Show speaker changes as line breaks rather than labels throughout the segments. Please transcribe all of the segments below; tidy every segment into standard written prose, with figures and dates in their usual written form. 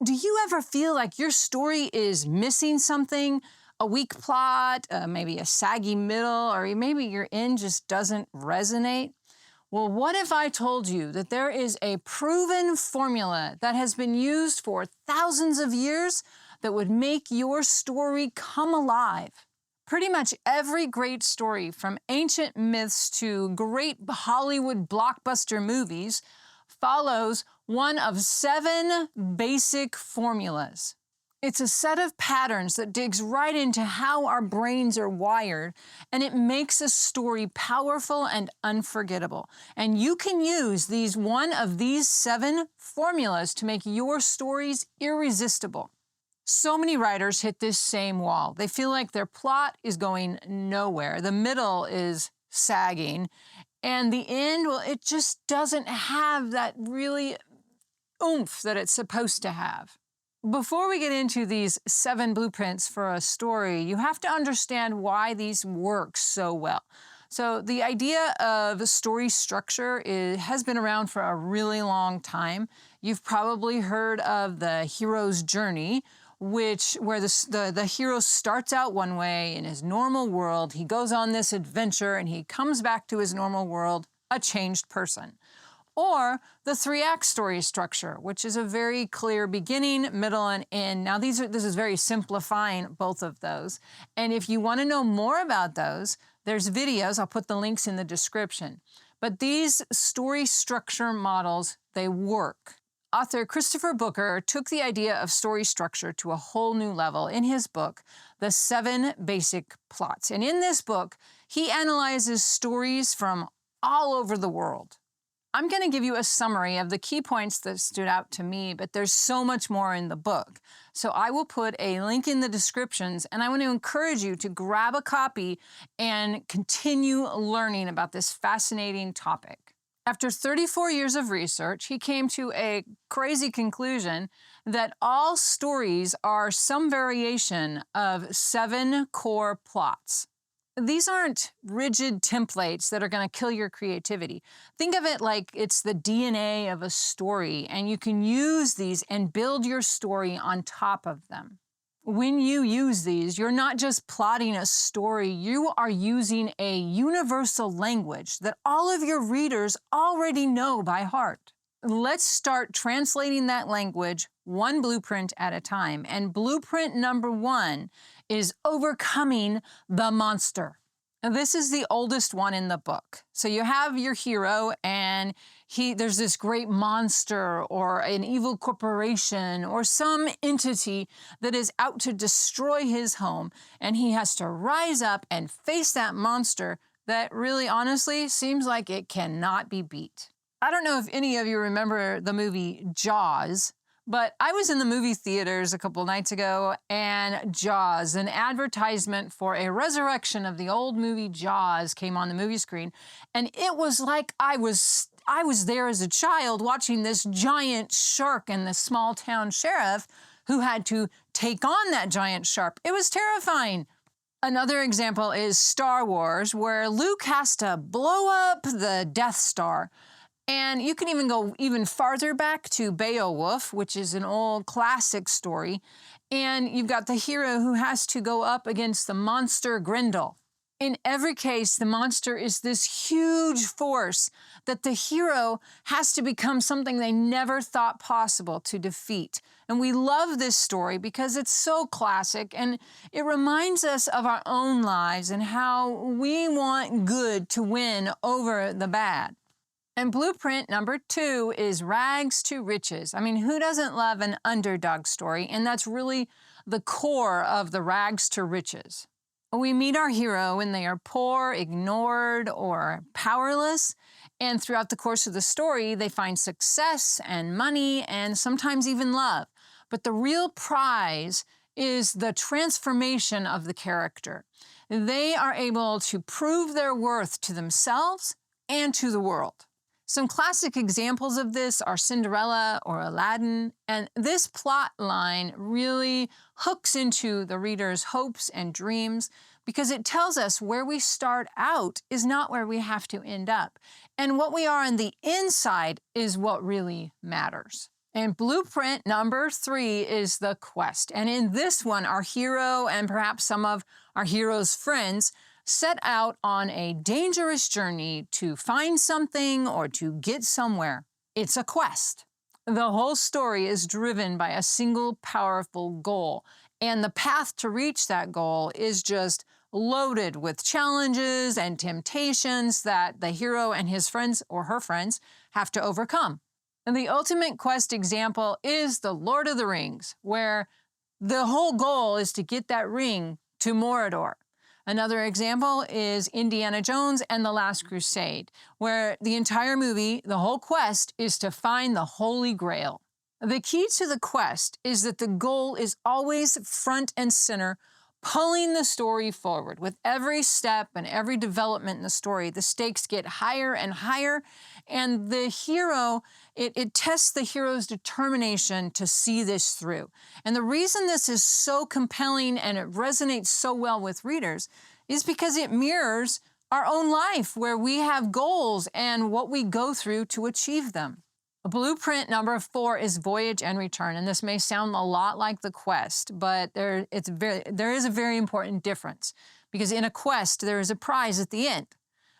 Do you ever feel like your story is missing something? A weak plot, maybe a saggy middle, or maybe your end just doesn't resonate? Well, what if I told you that there is a proven formula that has been used for thousands of years that would make your story come alive? Pretty much every great story, from ancient myths to great Hollywood blockbuster movies, follows one of 7 basic formulas. It's a set of patterns that digs right into how our brains are wired, and it makes a story powerful and unforgettable. And you can use one of these 7 formulas to make your stories irresistible. So many writers hit this same wall. They feel like their plot is going nowhere. The middle is sagging, and the end, well, it just doesn't have that really oomph that it's supposed to have. Before we get into these 7 blueprints for a story, you have to understand why these work so well. So the idea of story structure has been around for a really long time. You've probably heard of the hero's journey, where the hero starts out one way in his normal world. He goes on this adventure and he comes back to his normal world a changed person. Or the 3-act story structure, which is a very clear beginning, middle, and end. Now, this is very simplifying both of those. And if you want to know more about those, there's videos. I'll put the links in the description. But these story structure models, they work. Author Christopher Booker took the idea of story structure to a whole new level in his book, The 7 Basic Plots. And in this book, he analyzes stories from all over the world. I'm going to give you a summary of the key points that stood out to me, but there's so much more in the book. So I will put a link in the descriptions, and I want to encourage you to grab a copy and continue learning about this fascinating topic. After 34 years of research, he came to a crazy conclusion that all stories are some variation of 7 core plots. These aren't rigid templates that are going to kill your creativity. Think of it like it's the DNA of a story, and you can use these and build your story on top of them. When you use these, you're not just plotting a story, you are using a universal language that all of your readers already know by heart. Let's start translating that language 1 blueprint at a time. And blueprint number 1 is overcoming the monster. Now, this is the oldest one in the book. So you have your hero, and there's this great monster or an evil corporation or some entity that is out to destroy his home, and he has to rise up and face that monster that really honestly seems like it cannot be beat. I don't know if any of you remember the movie Jaws, but I was in the movie theaters a couple nights ago, and Jaws, an advertisement for a resurrection of the old movie Jaws, came on the movie screen, and it was like I was there as a child watching this giant shark and the small town sheriff who had to take on that giant shark. It was terrifying. Another example is Star Wars, where Luke has to blow up the Death Star. And you can even go even farther back to Beowulf, which is an old classic story. And you've got the hero who has to go up against the monster Grendel. In every case, the monster is this huge force that the hero has to become something they never thought possible to defeat. And we love this story because it's so classic, and it reminds us of our own lives and how we want good to win over the bad. And blueprint number 2 is rags to riches. I mean, who doesn't love an underdog story? And that's really the core of the rags to riches. We meet our hero when they are poor, ignored, or powerless. And throughout the course of the story, they find success and money and sometimes even love. But the real prize is the transformation of the character. They are able to prove their worth to themselves and to the world. Some classic examples of this are Cinderella or Aladdin, and this plot line really hooks into the reader's hopes and dreams because it tells us where we start out is not where we have to end up, and what we are on the inside is what really matters. And blueprint number 3 is the quest. And in this one, our hero and perhaps some of our hero's friends set out on a dangerous journey to find something or to get somewhere. It's a quest. The whole story is driven by a single powerful goal. And the path to reach that goal is just loaded with challenges and temptations that the hero and his friends or her friends have to overcome. And the ultimate quest example is the Lord of the Rings, where the whole goal is to get that ring to Mordor. Another example is Indiana Jones and the Last Crusade, where the entire movie, the whole quest, is to find the Holy Grail. The key to the quest is that the goal is always front and center, pulling the story forward. With every step and every development in the story, the stakes get higher and higher, and the hero, it tests the hero's determination to see this through. And the reason this is so compelling and it resonates so well with readers is because it mirrors our own life, where we have goals and what we go through to achieve them. Blueprint number 4 is Voyage and Return, and this may sound a lot like the quest, but there is a very important difference, because in a quest, there is a prize at the end.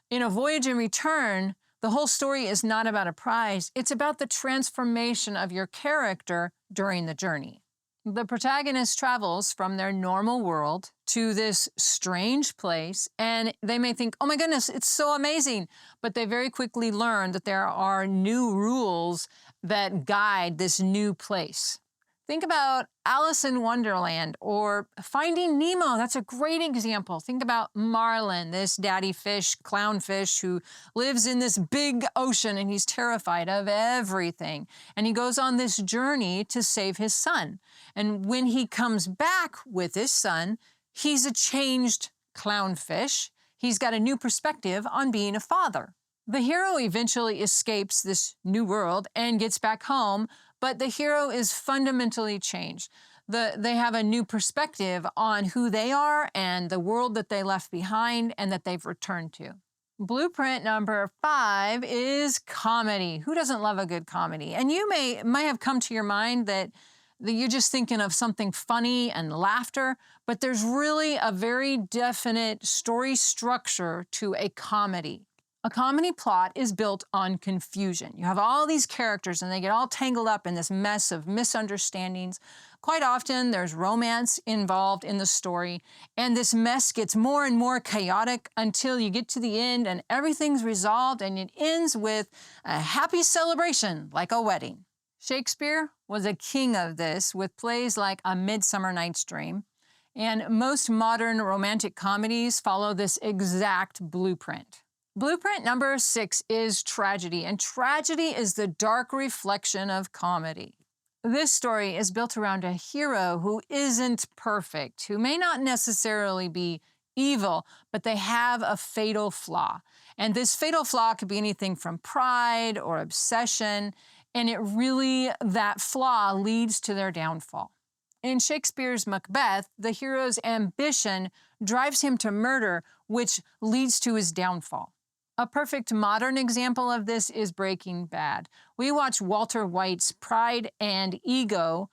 In a Voyage and Return, the whole story is not about a prize, it's about the transformation of your character during the journey. The protagonist travels from their normal world to this strange place, and they may think, oh my goodness, it's so amazing. But they very quickly learn that there are new rules that guide this new place. Think about Alice in Wonderland or Finding Nemo. That's a great example. Think about Marlin, this daddy fish, clownfish, who lives in this big ocean and he's terrified of everything. And he goes on this journey to save his son. And when he comes back with his son, he's a changed clownfish. He's got a new perspective on being a father. The hero eventually escapes this new world and gets back home, but the hero is fundamentally changed. They have a new perspective on who they are and the world that they left behind and that they've returned to. Blueprint number 5 is comedy. Who doesn't love a good comedy? And you might have come to your mind that you're just thinking of something funny and laughter, but there's really a very definite story structure to a comedy. A comedy plot is built on confusion. You have all these characters and they get all tangled up in this mess of misunderstandings. Quite often there's romance involved in the story, and this mess gets more and more chaotic until you get to the end and everything's resolved and it ends with a happy celebration like a wedding. Shakespeare was a king of this with plays like A Midsummer Night's Dream, and most modern romantic comedies follow this exact blueprint. Blueprint number 6 is tragedy, and tragedy is the dark reflection of comedy. This story is built around a hero who isn't perfect, who may not necessarily be evil, but they have a fatal flaw. And this fatal flaw could be anything from pride or obsession, and that flaw leads to their downfall. In Shakespeare's Macbeth, the hero's ambition drives him to murder, which leads to his downfall. A perfect modern example of this is Breaking Bad. We watch Walter White's pride and ego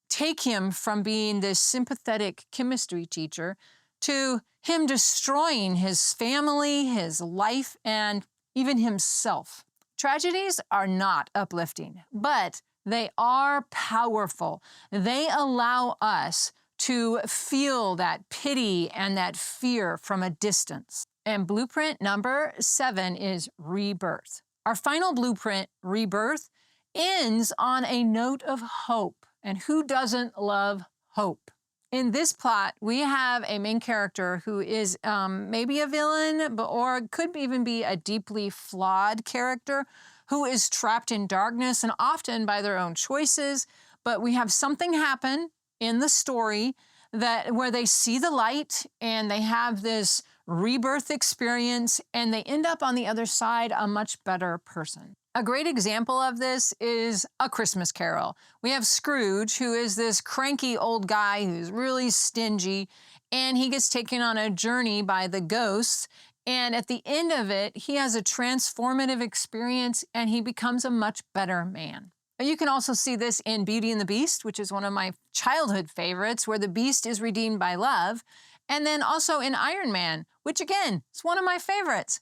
take him from being this sympathetic chemistry teacher to him destroying his family, his life, and even himself. Tragedies are not uplifting, but they are powerful. They allow us to feel that pity and that fear from a distance. And blueprint number 7 is Rebirth. Our final blueprint, Rebirth, ends on a note of hope. And who doesn't love hope? In this plot, we have a main character who is maybe a villain, or could even be a deeply flawed character who is trapped in darkness and often by their own choices. But we have something happen in the story where they see the light and they have this rebirth experience, and they end up on the other side a much better person. A great example of this is A Christmas Carol. We have Scrooge, who is this cranky old guy who's really stingy, and he gets taken on a journey by the ghosts, and at the end of it, he has a transformative experience and he becomes a much better man. You can also see this in Beauty and the Beast, which is one of my childhood favorites, where the Beast is redeemed by love. And then also in Iron Man, which again, is one of my favorites.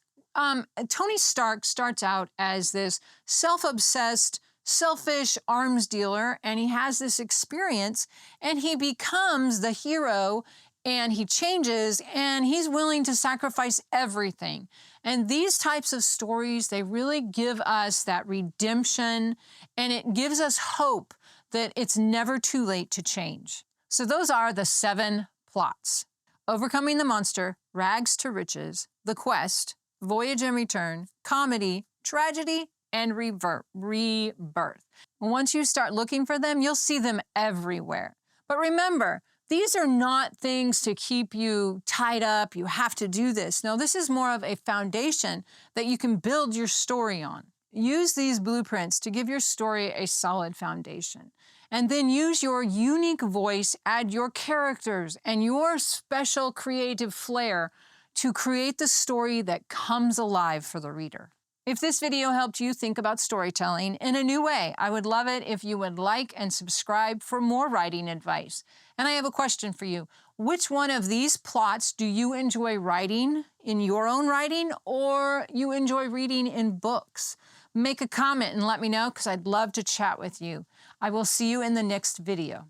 Tony Stark starts out as this self-obsessed, selfish arms dealer, and he has this experience, and he becomes the hero, and he changes, and he's willing to sacrifice everything. And these types of stories, they really give us that redemption, and it gives us hope that it's never too late to change. So those are the 7 plots: Overcoming the Monster, Rags to Riches, The Quest, Voyage and Return, Comedy, Tragedy, and Rebirth. Once you start looking for them, you'll see them everywhere. But remember, these are not things to keep you tied up. You have to do this. No, this is more of a foundation that you can build your story on. Use these blueprints to give your story a solid foundation. And then use your unique voice, add your characters and your special creative flair to create the story that comes alive for the reader. If this video helped you think about storytelling in a new way, I would love it if you would like and subscribe for more writing advice. And I have a question for you. Which one of these plots do you enjoy writing in your own writing, or you enjoy reading in books? Make a comment and let me know, because I'd love to chat with you. I will see you in the next video.